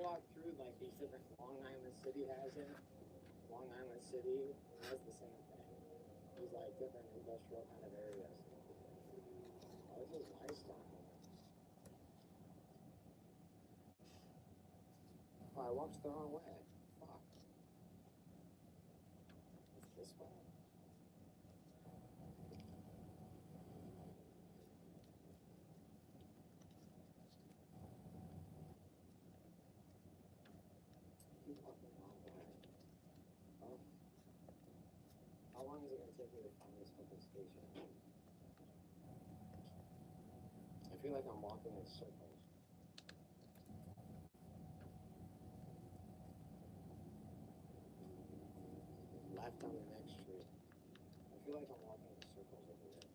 walk through like these different Long Island City has it. Long Island City has the same thing. These like different industrial kind of areas. Oh, this is nice one. Oh, I walked the wrong way. Fuck. It's this way. Keep walking the wrong way. Oh. How long is it going to take me to find this fucking station? I feel like I'm walking in circles. Left on the next street. I feel like I'm walking in circles over here.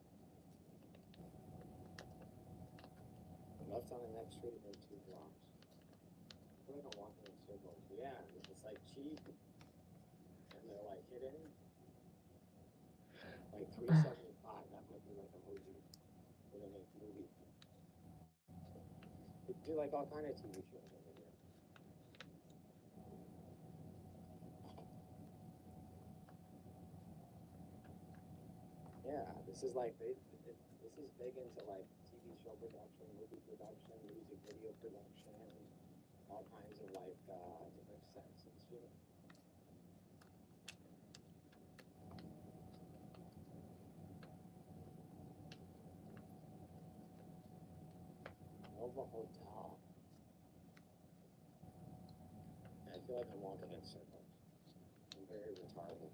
Left on the next street and then 2 blocks. I feel like I'm walking in circles. Yeah, it's like cheap. And they're like hidden. Like 375. That might be like a movie. What do they make movie? They do like all kind of TV shows over here. Yeah, this is like this is big into like TV show production, movie production, music video production, all kinds of like different sets and shit. Nova Hotel. I feel like I'm walking in circles. I'm very retarded.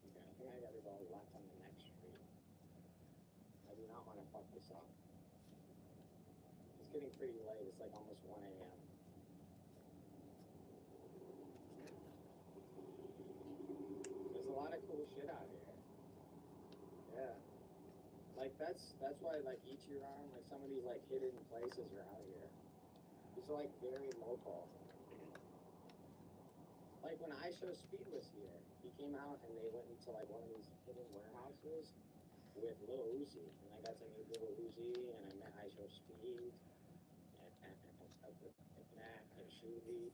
Okay, I think I gotta go left on the next street. I do not want to fuck this up. It's getting pretty late. It's like almost 1 a.m. There's a lot of cool shit out here. Yeah. Like that's why like Ichiran, like some of these like hidden places are out here. These are like very local. Like when iShow Speed was here, he came out and they went into like one of these hidden warehouses with Lil Uzi, and I got to meet Lil Uzi, and I met iShow Speed, and Shuvi,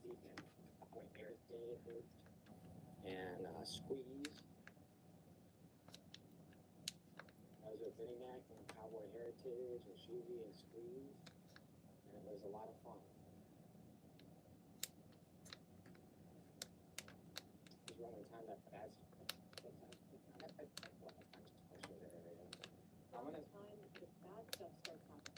and Eric David, and Squeeze. I was with Vinnie Mac and Cowboy Heritage, and Shuvi and Squeeze, and it was a lot of fun. He's running time that fast. I'm gonna time the bad stuff starts happening.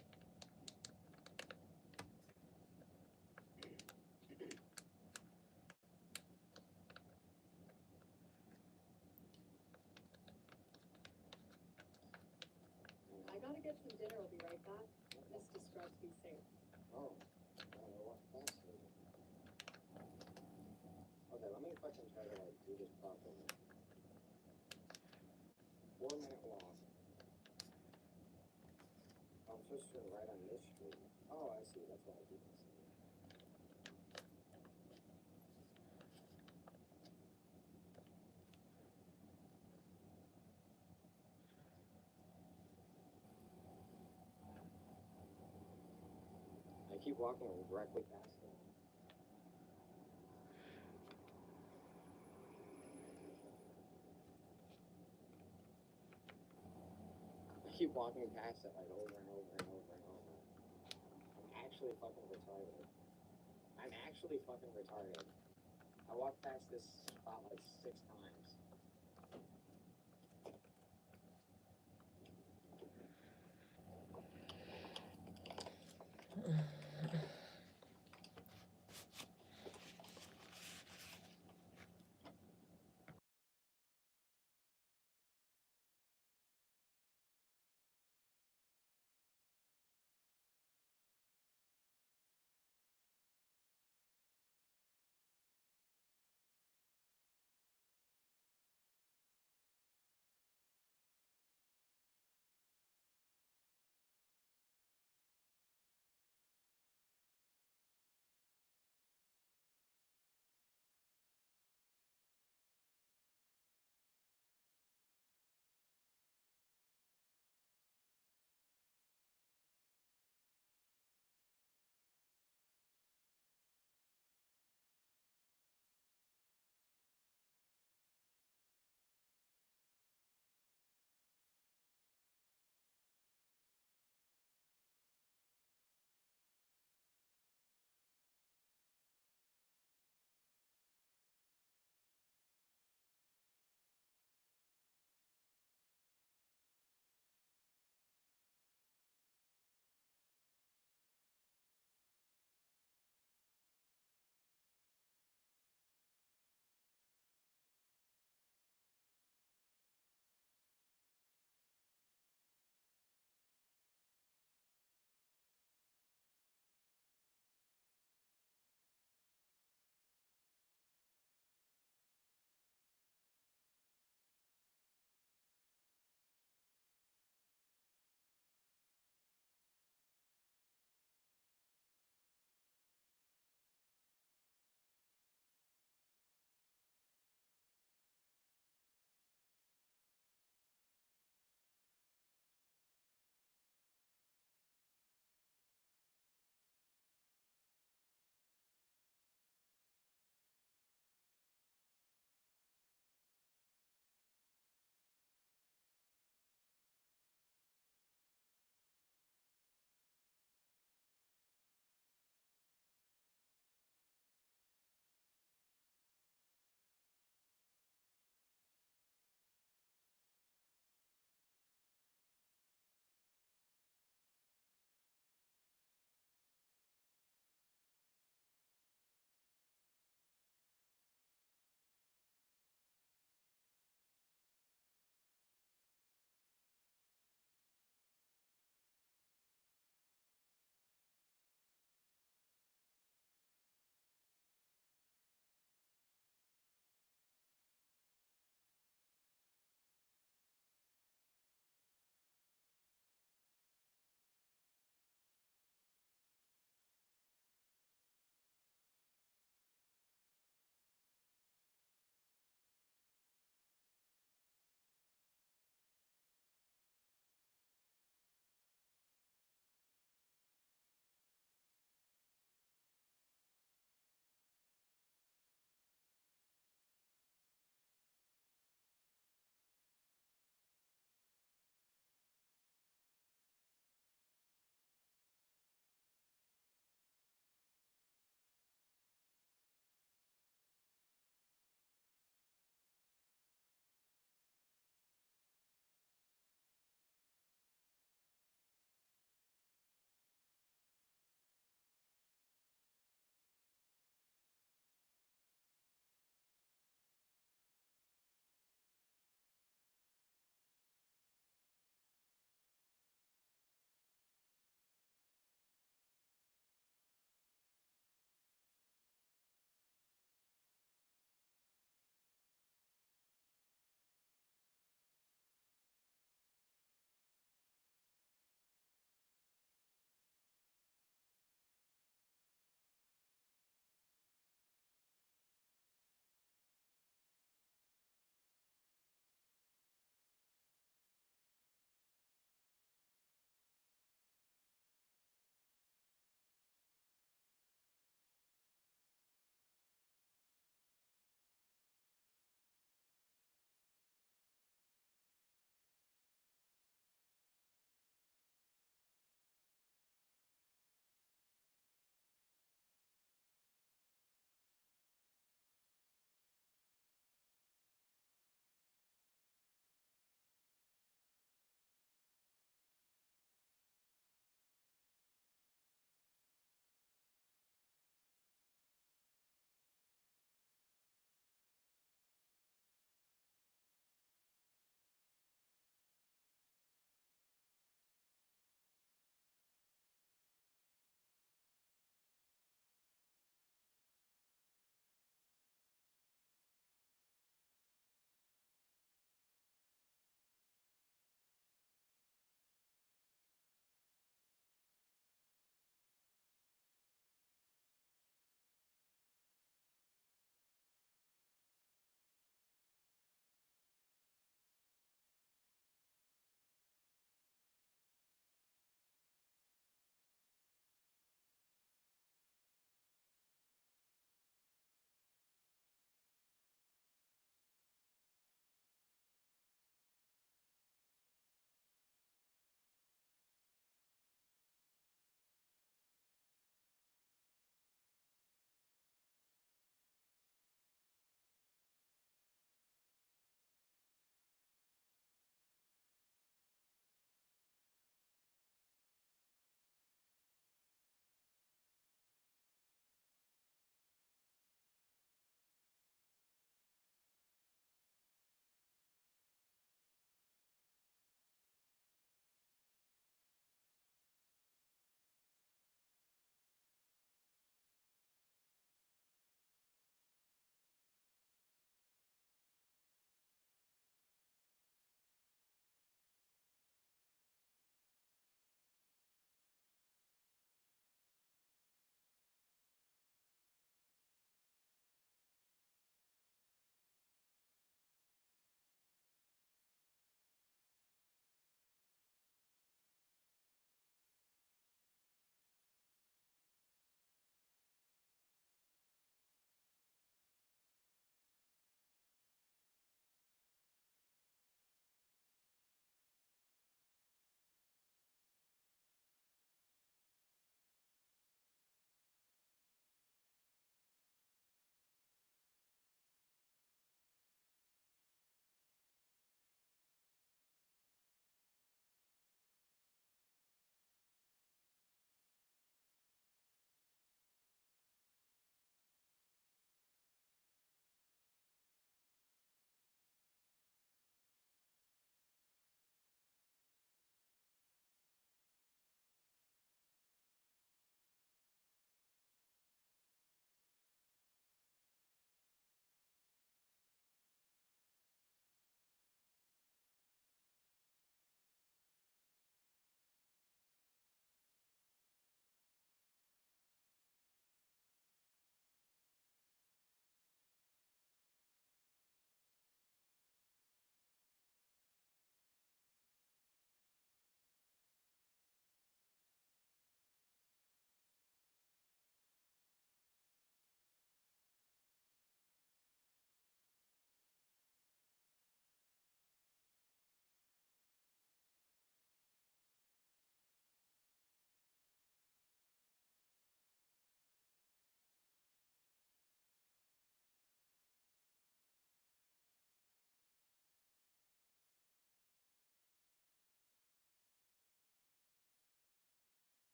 I gotta get some dinner. I'll be right back. Mr. Scruggs, be safe. Oh, I don't know what that's for. Okay, let me fucking try to like do this properly. 4-minute walk. I'm supposed to turn right on this street. Oh, I see. That's why I do this. I keep walking directly past it. I keep walking past it like over and over and over and over. I'm actually fucking retarded. I'm actually fucking retarded. I walked past this spot like 6 times.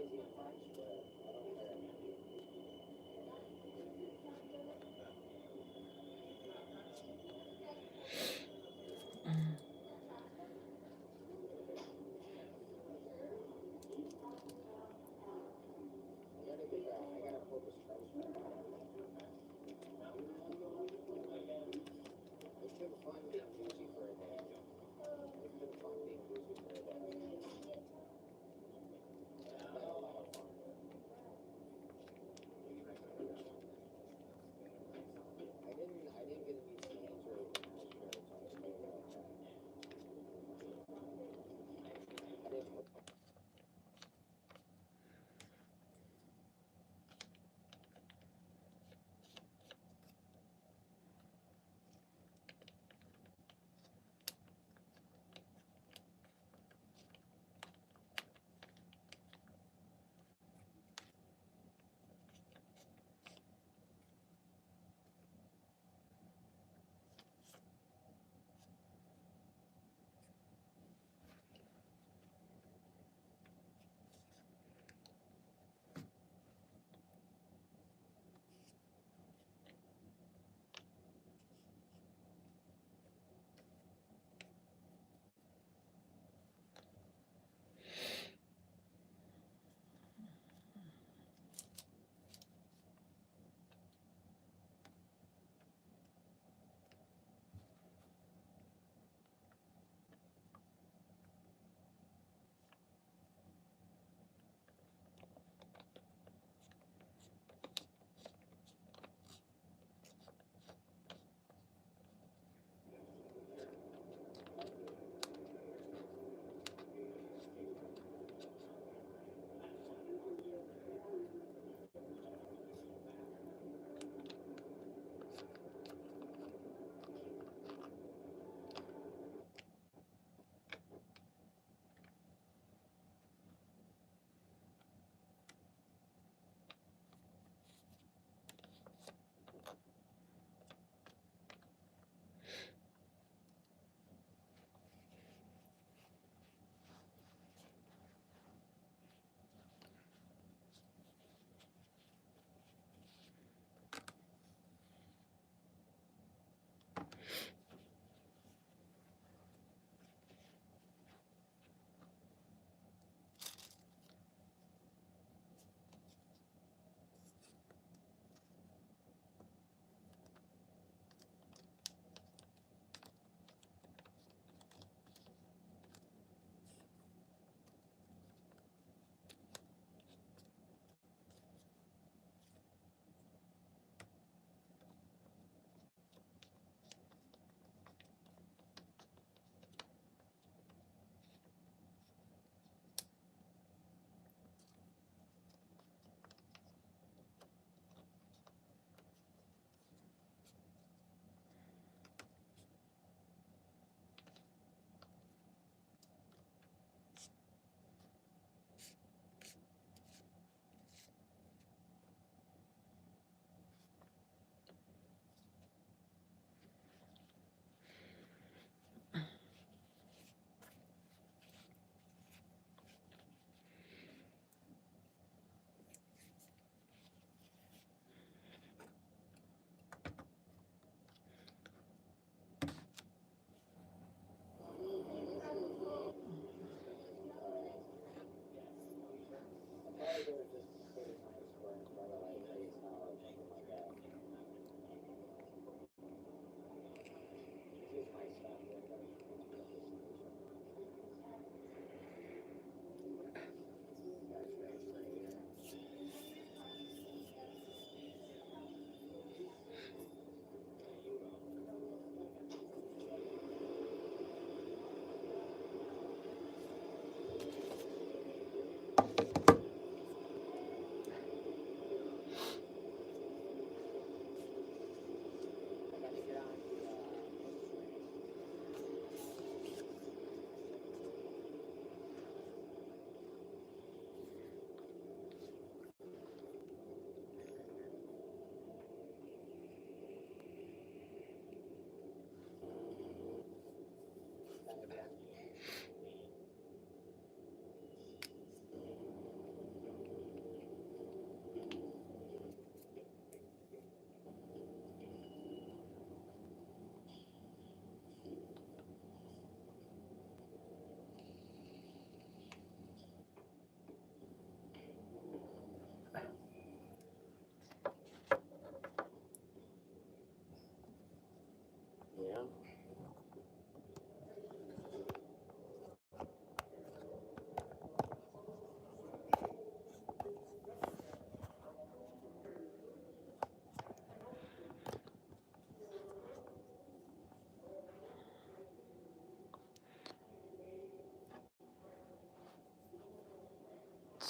crazy in Times Square. I don't care. I gotta focus Travis right now. It's been fun being bougie for a day. It's been fun being bougie for a day. I've had a lot of fun. I didn't get to meet Strange or anything else for Times Square like that. I didn't look.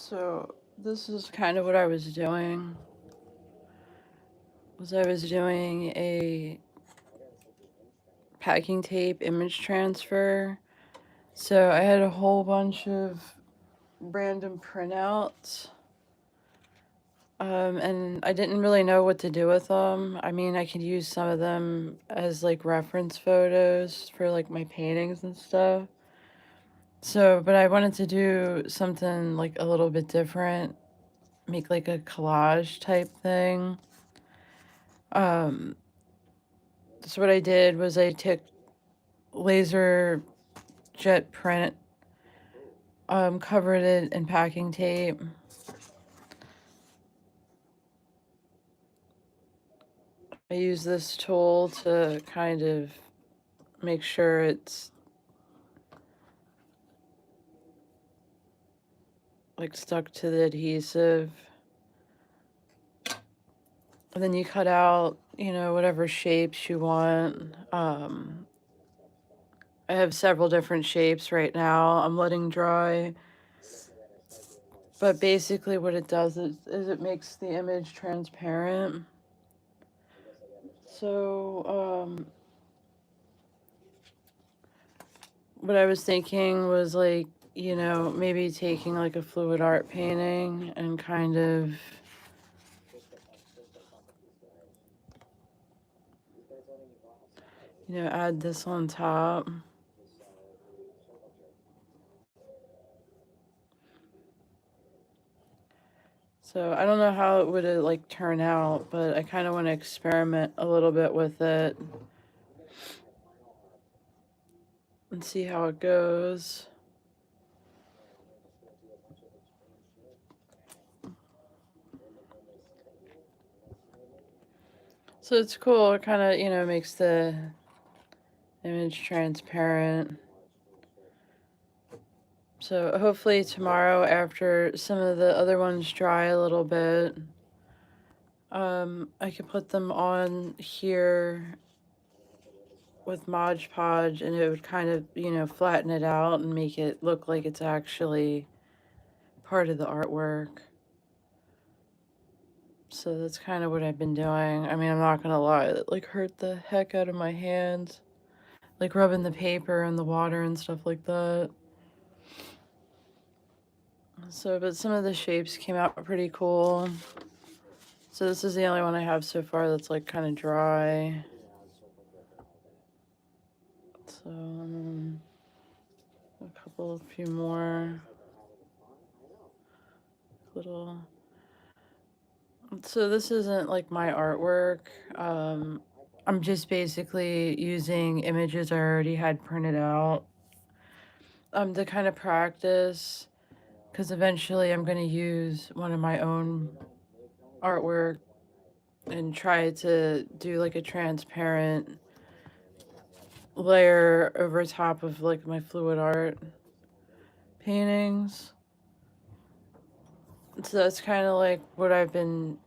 So this is kind of what I was doing. I was doing a packing tape image transfer. So I had a whole bunch of random printouts. And I didn't really know what to do with them. I mean, I could use some of them as like reference photos for like my paintings and stuff. So, but I wanted to do something like a little bit different, make like a collage type thing. So what I did was I took laser jet print, covered it in packing tape. I use this tool to kind of make sure it's like stuck to the adhesive. And then you cut out, you know, whatever shapes you want. I have several different shapes right now. I'm letting dry. But basically what it does is it makes the image transparent. So, what I was thinking was like, you know, maybe taking like a fluid art painting and kind of, you know, add this on top. So I don't know how it would like turn out, but I kind of want to experiment a little bit with it and see how it goes. So it's cool. It kind of, you know, makes the image transparent. So hopefully tomorrow, after some of the other ones dry a little bit, I can put them on here with Mod Podge, and it would kind of, you know, flatten it out and make it look like it's actually part of the artwork. So that's kind of what I've been doing. I mean, I'm not gonna lie, it like hurt the heck out of my hands, like rubbing the paper and the water and stuff like that. So, but some of the shapes came out pretty cool. So this is the only one I have so far that's like kind of dry. So, a few more little. So this isn't like my artwork. I'm just basically using images I already had printed out. To kind of practice, because eventually I'm going to use one of my own artwork and try to do like a transparent layer over top of like my fluid art paintings. So that's kind of like what I've been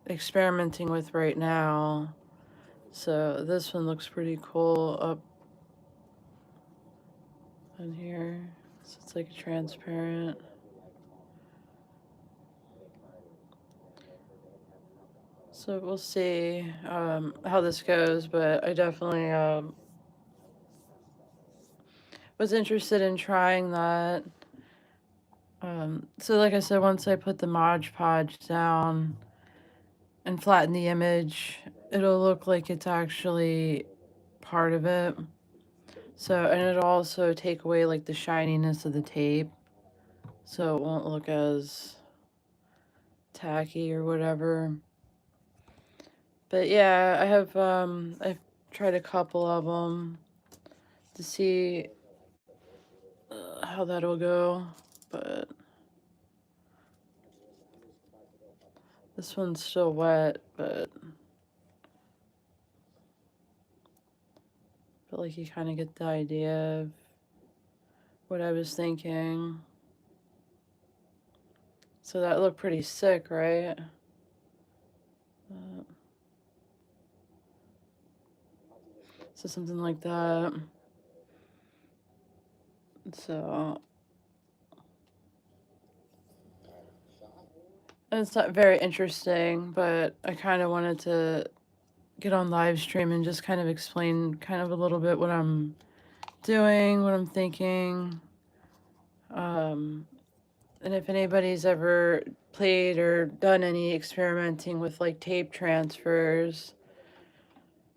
experimenting with right now. So this one looks pretty cool up on here. So it's like transparent. So we'll see how this goes, but I definitely was interested in trying that. So like I said, once I put the Mod Podge down and flatten the image, it'll look like it's actually part of it. So, and it'll also take away like the shininess of the tape, so it won't look as tacky or whatever. But yeah, I've tried a couple of them to see how that'll go, but this one's still wet, but like you kind of get the idea of what I was thinking. So that looked pretty sick, right? So something like that. So And it's not very interesting, but I kind of wanted to get on live stream and just kind of explain kind of a little bit what I'm doing, what I'm thinking. And if anybody's ever played or done any experimenting with like tape transfers,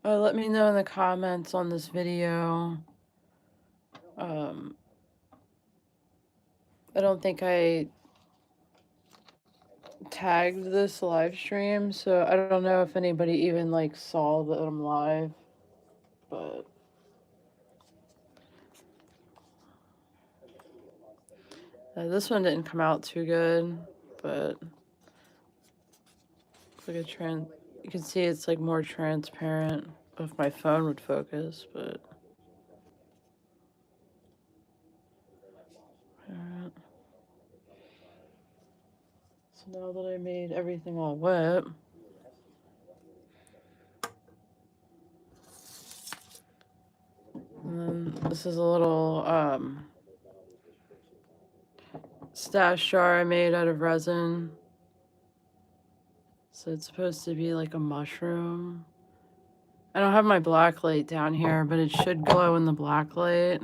let me know in the comments on this video. I don't think I tagged this live stream, so I don't know if anybody even like saw that I'm live, but this one didn't come out too good, but it's like you can see it's like more transparent if my phone would focus, but alright. So now that I made everything all wet, and then this is a little stash jar I made out of resin. So it's supposed to be like a mushroom. I don't have my black light down here, but it should glow in the black light.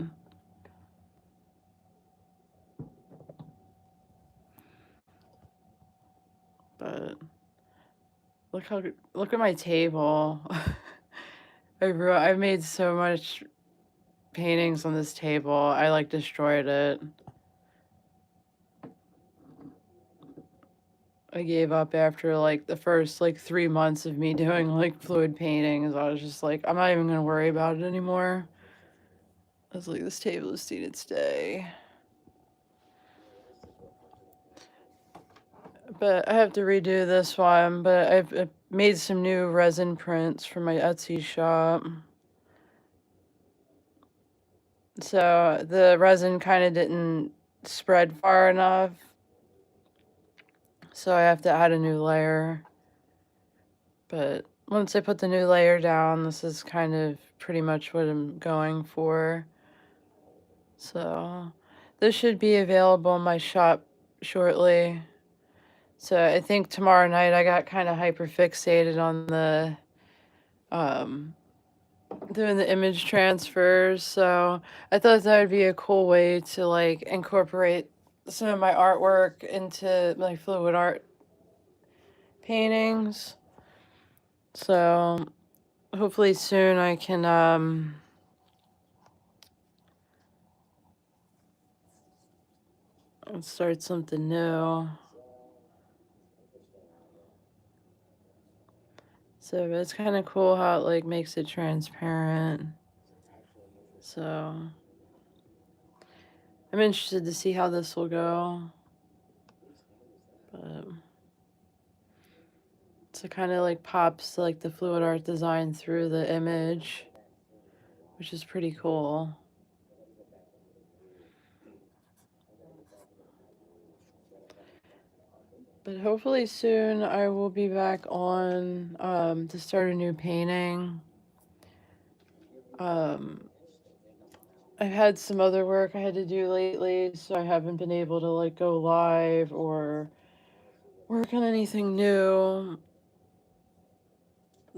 But look at my table. I made so much paintings on this table. I like destroyed it. I gave up after like the first like 3 months of me doing like fluid paintings. I was just like, I'm not even gonna worry about it anymore. I was like, this table has seen its day. But I have to redo this one, but I've made some new resin prints for my Etsy shop. So the resin kind of didn't spread far enough. So I have to add a new layer. But once I put the new layer down, this is kind of pretty much what I'm going for. So this should be available in my shop shortly. So I think tomorrow night I got kind of hyper fixated on the doing the image transfers. So I thought that would be a cool way to like incorporate some of my artwork into my fluid art paintings. So hopefully soon I can start something new. So it's kind of cool how it like makes it transparent. So I'm interested to see how this will go. But so it kind of like pops like the fluid art design through the image, which is pretty cool. But hopefully soon I will be back on to start a new painting. I've had some other work I had to do lately, so I haven't been able to like go live or work on anything new.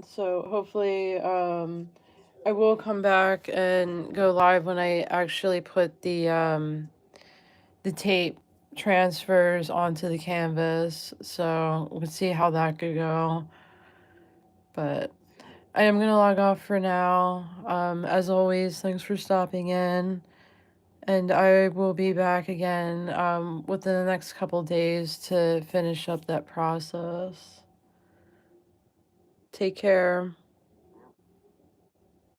So hopefully I will come back and go live when I actually put the tape transfers onto the canvas. So we'll see how that could go. But I am going to log off for now. As always, thanks for stopping in. And I will be back again within the next couple days to finish up that process. Take care.